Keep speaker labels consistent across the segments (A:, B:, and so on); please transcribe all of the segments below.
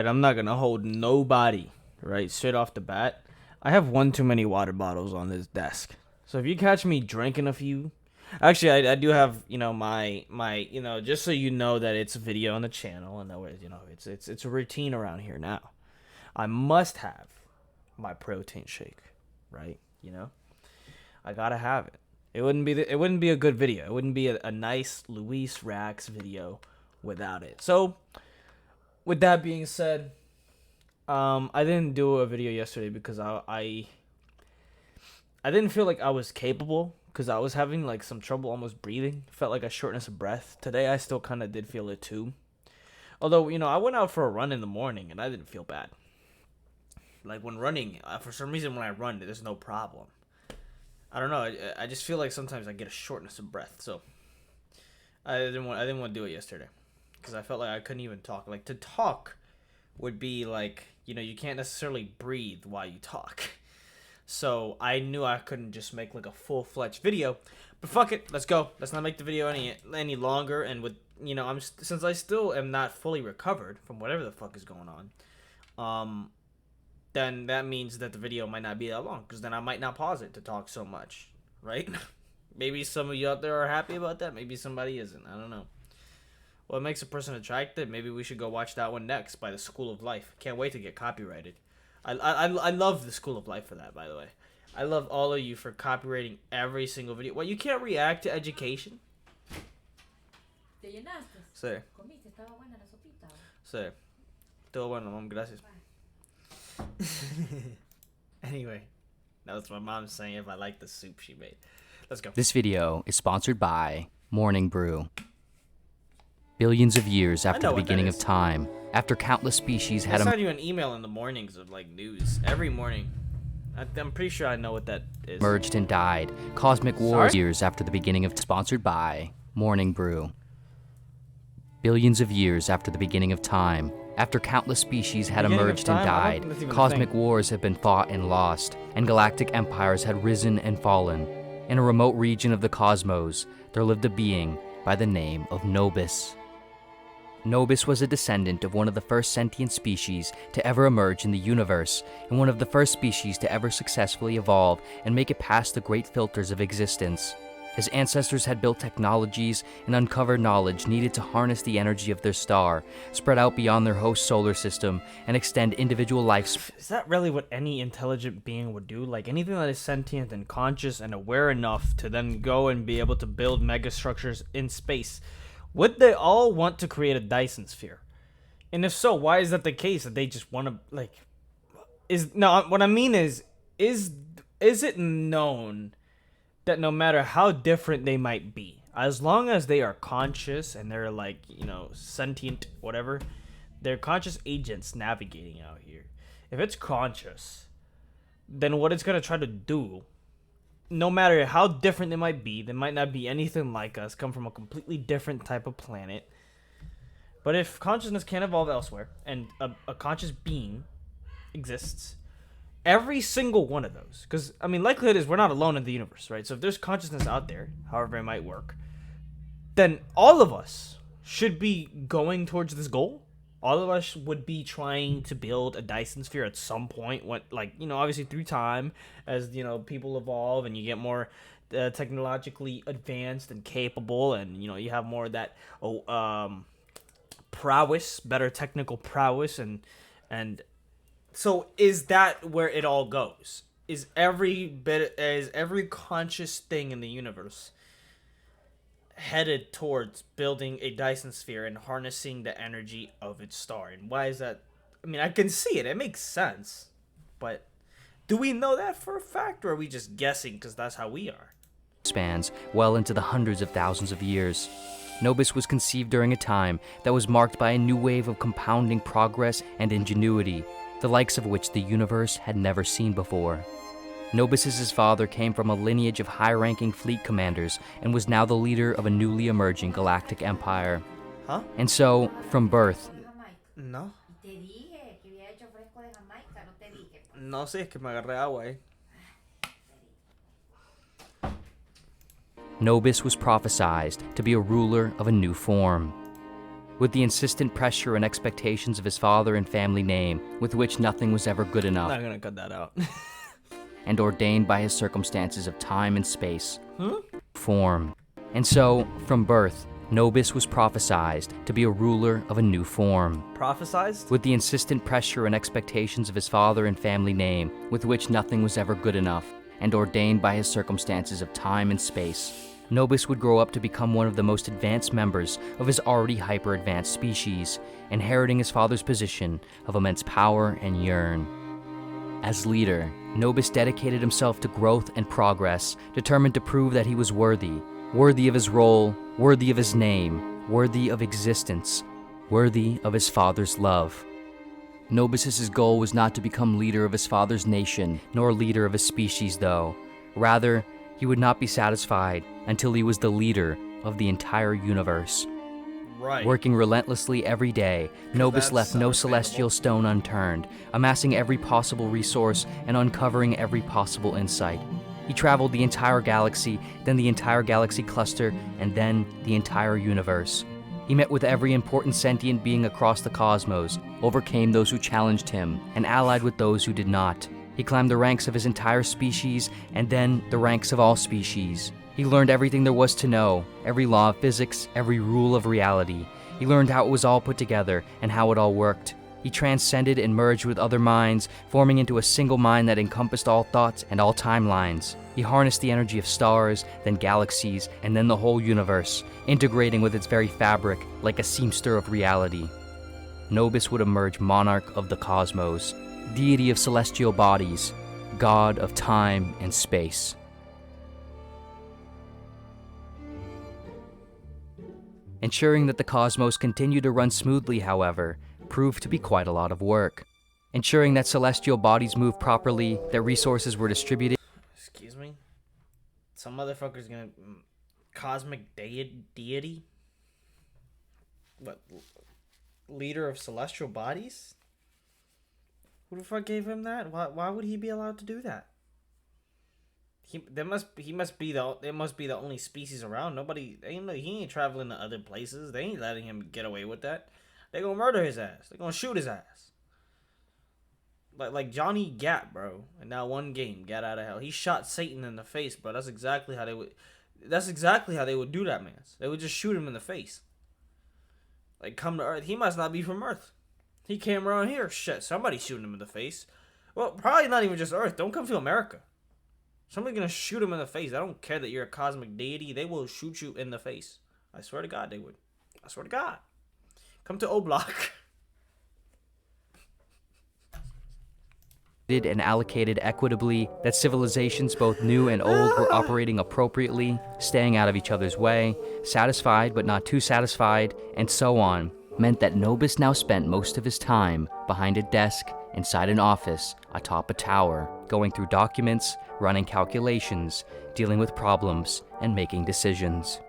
A: And I'm not gonna hold nobody, right? Straight off the bat. I have one too many water bottles on this desk. So if you catch me drinking a few, actually, I do have, just so you know that it's a video on the channel, and that way, it's a routine around here now. I must have my protein shake, right? I gotta have it. It wouldn't be a good video. It wouldn't be a nice Luis Rax video without it. So with that being said, I didn't do a video yesterday because I didn't feel like I was capable because I was having like some trouble almost breathing. Felt like a shortness of breath. Today I still kind of did feel it too. Although I went out for a run in the morning and I didn't feel bad. Like when running, for some reason when I run, there's no problem. I don't know. I just feel like sometimes I get a shortness of breath. So I didn't want to do it yesterday because I felt like I couldn't even talk. Like to talk would be like you can't necessarily breathe while you talk. So I knew I couldn't just make like a full-fledged video. But fuck it, let's go. Let's not make the video any longer. And with since I still am not fully recovered from whatever the fuck is going on, then that means that the video might not be that long because then I might not pause it to talk so much, right? Maybe some of you out there are happy about that. Maybe somebody isn't. I don't know. What makes a person attractive? Maybe we should go watch that one next by the School of Life. Can't wait to get copyrighted. I love the School of Life for that, by the way. I love all of you for copywriting every single video. Well, you can't react to education.
B: ¿Te llenaste?
A: Sí.
B: ¿Comiste? ¿Estaba buena la sopita?
A: Sí. Todo bueno, mom. Gracias. Anyway, that was my mom saying if I like the soup she made. Let's go.
C: This video is sponsored by Morning Brew. Billions of years after the beginning of time, after countless species had
A: I send you an email in the mornings of like news every morning. I'm pretty sure I know what that is.
C: Emerged and died, cosmic wars years after the beginning of sponsored by Morning Brew. Billions of years after the beginning of time, after countless species had emerged and died, cosmic wars had been fought and lost, and galactic empires had risen and fallen. In a remote region of the cosmos, there lived a being by the name of Nobis. Nobis was a descendant of one of the first sentient species to ever emerge in the universe, and one of the first species to ever successfully evolve and make it past the great filters of existence. His ancestors had built technologies and uncovered knowledge needed to harness the energy of their star, spread out beyond their host solar system, and extend individual lifespans.
A: Is that really what any intelligent being would do? Like anything that is sentient and conscious and aware enough to then go and be able to build megastructures in space? Would they all want to create a Dyson sphere? And if so, why is that the case? That they just want to what I mean is it known that no matter how different they might be, as long as they are conscious and they're sentient, whatever, they're conscious agents navigating out here. If it's conscious, then what it's gonna try to do, no matter how different they might be, they might not be anything like us, come from a completely different type of planet. But if consciousness can evolve elsewhere and a conscious being exists, every single one of those, because likelihood is we're not alone in the universe, right? So if there's consciousness out there, however it might work, then all of us should be going towards this goal. All of us would be trying to build a Dyson sphere at some point, when, obviously through time, as people evolve and you get more technologically advanced and capable, and you have more of that prowess, better technical prowess, and so is that where it all goes? Is every conscious thing in the universe headed towards building a Dyson sphere and harnessing the energy of its star? And why is that? I can see it. It makes sense. But do we know that for a fact, or are we just guessing because that's how we are?
C: Spans well into the hundreds of thousands of years. Nobis was conceived during a time that was marked by a new wave of compounding progress and ingenuity, the likes of which the universe had never seen before. Nobis' father came from a lineage of high-ranking fleet commanders and was now the leader of a newly emerging galactic empire.
A: Huh?
C: And so, from birth,
A: No.
B: Te dije que había hecho fresco de Jamaica, no te dije.
A: No sé, es que me agarré agua, eh.
C: Nobis was prophesied to be a ruler of a new form. with the insistent pressure and expectations of his father and family name, with which nothing was ever good enough,
A: Not gonna cut that out.
C: and ordained by his circumstances of time and space, form. And so, from birth, Nobis was prophesied to be a ruler of a new form,
A: Prophesized?
C: with the insistent pressure and expectations of his father and family name, with which nothing was ever good enough, and ordained by his circumstances of time and space. Nobis would grow up to become one of the most advanced members of his already hyper-advanced species, inheriting his father's position of immense power and yearn. As leader, Nobis dedicated himself to growth and progress, determined to prove that he was worthy of his role, worthy of his name, worthy of existence, worthy of his father's love. Nobis' goal was not to become leader of his father's nation, nor leader of his species, though. Rather, he would not be satisfied until he was the leader of the entire universe.
A: Right.
C: Working relentlessly every day, Nobis
A: that's
C: left no
A: understandable.
C: celestial stone unturned, amassing every possible resource and uncovering every possible insight. He traveled the entire galaxy, then the entire galaxy cluster, and then the entire universe. He met with every important sentient being across the cosmos, overcame those who challenged him, and allied with those who did not. He climbed the ranks of his entire species, and then the ranks of all species. He learned everything there was to know, every law of physics, every rule of reality. He learned how it was all put together and how it all worked. He transcended and merged with other minds, forming into a single mind that encompassed all thoughts and all timelines. He harnessed the energy of stars, then galaxies, and then the whole universe, integrating with its very fabric like a seamster of reality. Nobis would emerge monarch of the cosmos, deity of celestial bodies, god of time and space. Ensuring that the cosmos continued to run smoothly, however, proved to be quite a lot of work. Ensuring that celestial bodies moved properly, that resources were distributed.
A: Excuse me? Some motherfucker's gonna... Cosmic deity? What? Leader of celestial bodies? Who the fuck gave him that? Why would he be allowed to do that? It must be the only species around. He ain't traveling to other places. They ain't letting him get away with that. They gonna murder his ass. They gonna shoot his ass. Like Johnny Gat, bro. In that one game, Gat Out of Hell. He shot Satan in the face, bro. That's exactly how they would do that, man. They would just shoot him in the face. Like, come to Earth. He must not be from Earth. He came around here. Shit, somebody's shooting him in the face. Well, probably not even just Earth. Don't come to America. Somebody's gonna shoot him in the face. I don't care that you're a cosmic deity. They will shoot you in the face. I swear to God, they would. I swear to God. Come to O-Block.
C: And allocated equitably, that civilizations both new and old were operating appropriately, staying out of each other's way, satisfied but not too satisfied, and so on, meant that Nobis now spent most of his time behind a desk, inside an office, atop a tower, going through documents, running calculations, dealing with problems, and making decisions.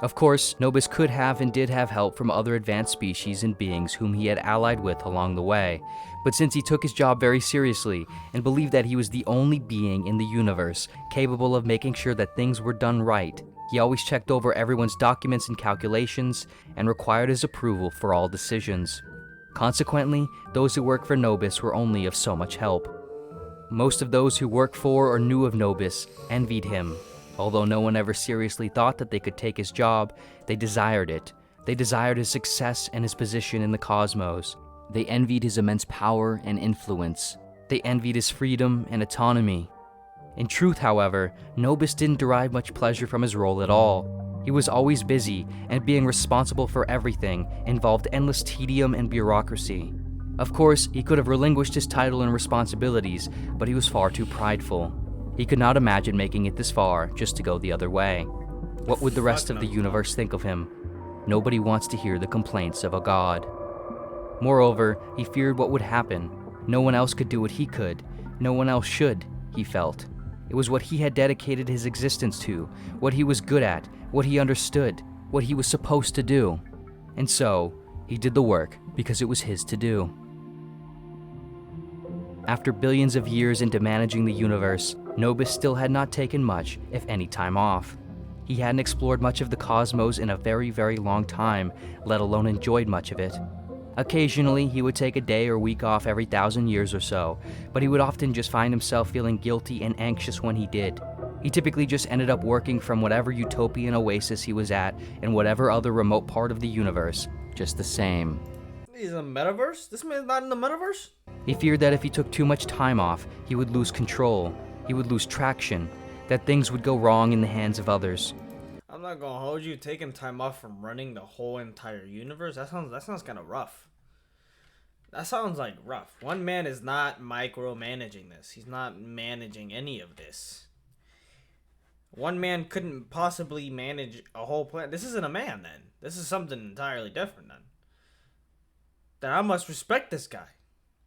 C: Of course, Nobis could have and did have help from other advanced species and beings whom he had allied with along the way, but since he took his job very seriously and believed that he was the only being in the universe capable of making sure that things were done right, he always checked over everyone's documents and calculations and required his approval for all decisions. Consequently, those who worked for Nobis were only of so much help. Most of those who worked for or knew of Nobis envied him. Although no one ever seriously thought that they could take his job, they desired it. They desired his success and his position in the cosmos. They envied his immense power and influence. They envied his freedom and autonomy. In truth, however, Nobis didn't derive much pleasure from his role at all. He was always busy, and being responsible for everything involved endless tedium and bureaucracy. Of course, he could have relinquished his title and responsibilities, but he was far too prideful. He could not imagine making it this far just to go the other way. What would the rest of the universe think of him? Nobody wants to hear the complaints of a god. Moreover, he feared what would happen. No one else could do what he could. No one else should, he felt. It was what he had dedicated his existence to, what he was good at, what he understood, what he was supposed to do. And so, he did the work because it was his to do. After billions of years into managing the universe, Nobis still had not taken much, if any, time off. He hadn't explored much of the cosmos in a very, very long time, let alone enjoyed much of it. Occasionally, he would take a day or week off every 1,000 years or so, but he would often just find himself feeling guilty and anxious when he did. He typically just ended up working from whatever utopian oasis he was at in whatever other remote part of the universe, just the same.
A: He's in the metaverse? This man's not in the metaverse?
C: He feared that if he took too much time off, he would lose control, he would lose traction, that things would go wrong in the hands of others.
A: I'm not gonna hold you. Taking time off from running the whole entire universe, that sounds kind of rough. That sounds like rough. One man is not micromanaging this. He's not managing any of this. One man couldn't possibly manage a whole planet. This isn't a man then. This is something entirely different then. Then I must respect this guy.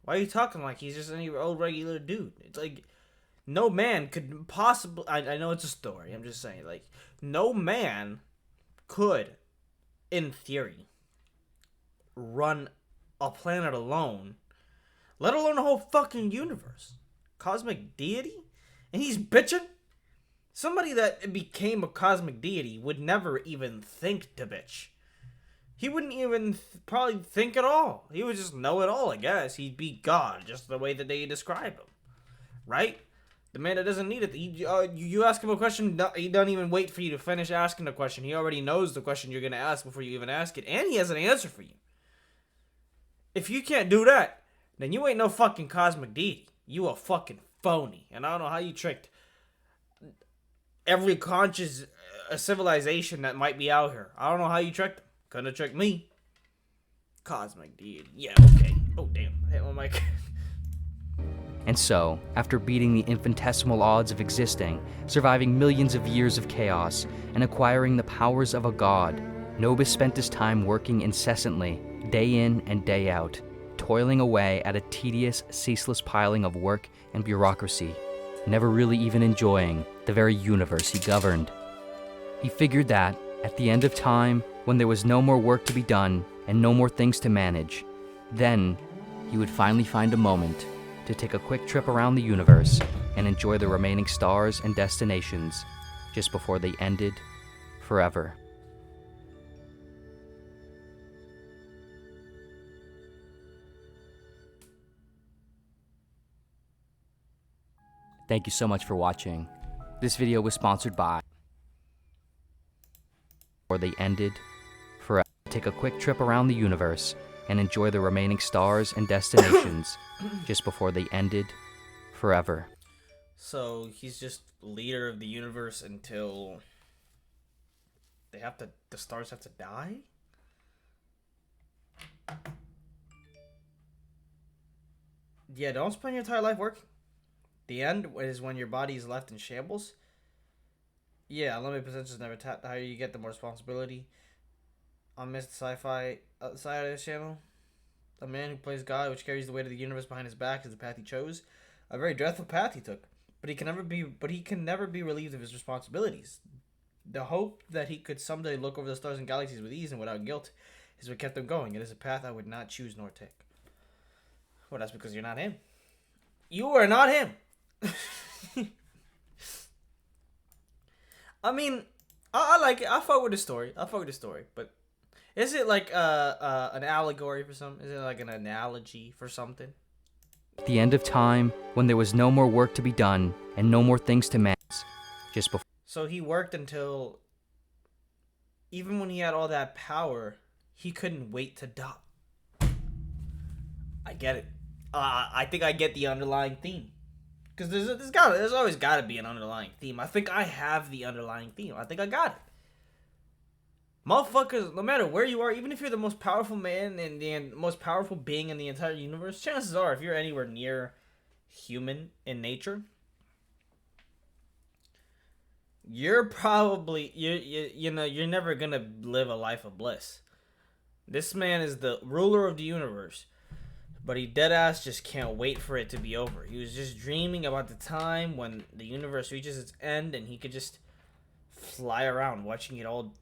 A: Why are you talking like he's just any old regular dude? It's like no man could possibly. I know it's a story. I'm just saying, like, no man could, in theory, run a planet alone, let alone a whole fucking universe. Cosmic deity? And he's bitching? Somebody that became a cosmic deity would never even think to bitch. He wouldn't even probably think at all. He would just know it all, I guess. He'd be God, just the way that they describe him. Right? The man that doesn't need it. You ask him a question, he doesn't even wait for you to finish asking the question. He already knows the question you're going to ask before you even ask it. And he has an answer for you. If you can't do that, then you ain't no fucking cosmic deity. You a fucking phony. And I don't know how you tricked every conscious civilization that might be out here. I don't know how you tricked them. Couldn't have tricked me. Cosmic deity. Yeah, okay. Oh, damn. I hit my mic.
C: And so, after beating the infinitesimal odds of existing, surviving millions of years of chaos, and acquiring the powers of a god, Nobis spent his time working incessantly, day in and day out, toiling away at a tedious, ceaseless piling of work and bureaucracy, never really even enjoying the very universe he governed. He figured that, at the end of time, when there was no more work to be done and no more things to manage, then he would finally find a moment to take a quick trip around the universe and enjoy the remaining stars and destinations just before they ended forever. Thank you so much for watching. This video was sponsored by Before They Ended Forever. Take a quick trip around the universe and enjoy the remaining stars and destinations just before they ended forever.
A: So he's just leader of the universe until the stars have to die? Yeah, don't spend your entire life working. The end is when your body is left in shambles. Yeah, unlimited potential is never tapped. The higher you get, the more responsibility. On Mr. Sci-Fi side of this channel, a man who plays God, which carries the weight of the universe behind his back, is the path he chose. A very dreadful path he took, but he can never be relieved of his responsibilities. The hope that he could someday look over the stars and galaxies with ease and without guilt is what kept him going. It is a path I would not choose nor take. Well, that's because you're not him. You are not him. I mean, I like it. I fuck with the story. But is it like an allegory for something? Is it like an analogy for something?
C: At the end of time, when there was no more work to be done and no more things to manage, just before.
A: So he worked until, even when he had all that power, he couldn't wait to die. I get it. I think I get the underlying theme. Because there's always got to be an underlying theme. I think I have the underlying theme. I think I got it. Motherfuckers, no matter where you are, even if you're the most powerful man and the most powerful being in the entire universe, chances are, if you're anywhere near human in nature, you're probably, you're never going to live a life of bliss. This man is the ruler of the universe. But he deadass just can't wait for it to be over. He was just dreaming about the time when the universe reaches its end and he could just fly around watching it all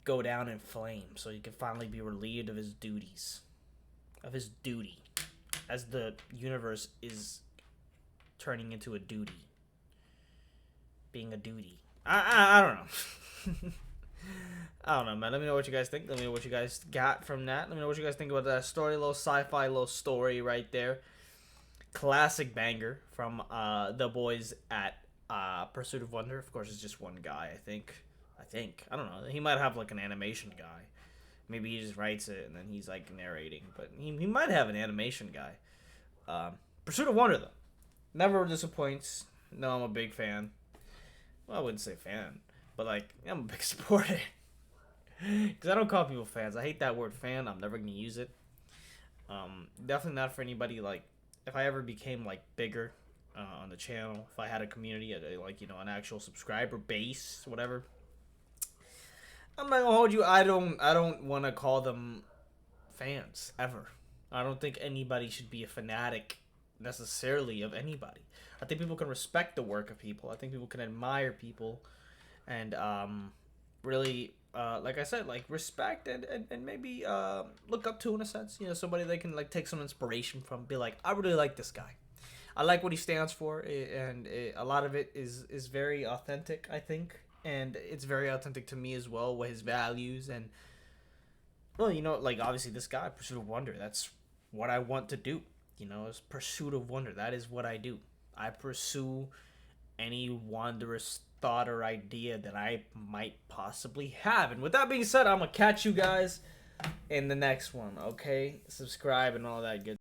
A: go down in flames so he could finally be relieved of his duties. Of his duty. As the universe is turning into a duty. Being a duty. I don't know. I don't know, man. Let me know what you guys think. Let me know what you guys got from that. Let me know what you guys think about that story. Little sci-fi, little story right there. Classic banger from the boys at Pursuit of Wonder. Of course, it's just one guy. I think. I don't know. He might have like an animation guy. Maybe he just writes it and then he's like narrating. But he might have an animation guy. Pursuit of Wonder though, never disappoints. No, I'm a big fan. Well, I wouldn't say fan, but like I'm a big supporter. Because I don't call people fans. I hate that word fan. I'm never gonna use it. Definitely not for anybody. Like, if I ever became like bigger on the channel, if I had a community, like an actual subscriber base, whatever. I'm not gonna hold you. I don't want to call them fans ever. I don't think anybody should be a fanatic necessarily of anybody. I think people can respect the work of people. I think people can admire people, and really. Like I said, like respect and maybe look up to in a sense. Somebody they can like take some inspiration from. Be like, I really like this guy. I like what he stands for, and a lot of it is very authentic, I think, and it's very authentic to me as well with his values and. Well, like obviously this guy, Pursuit of Wonder. That's what I want to do. Is Pursuit of Wonder. That is what I do. I pursue any wondrous thought or idea that I might possibly have. And with that being said, I'm gonna catch you guys in the next one, okay? Subscribe and all that good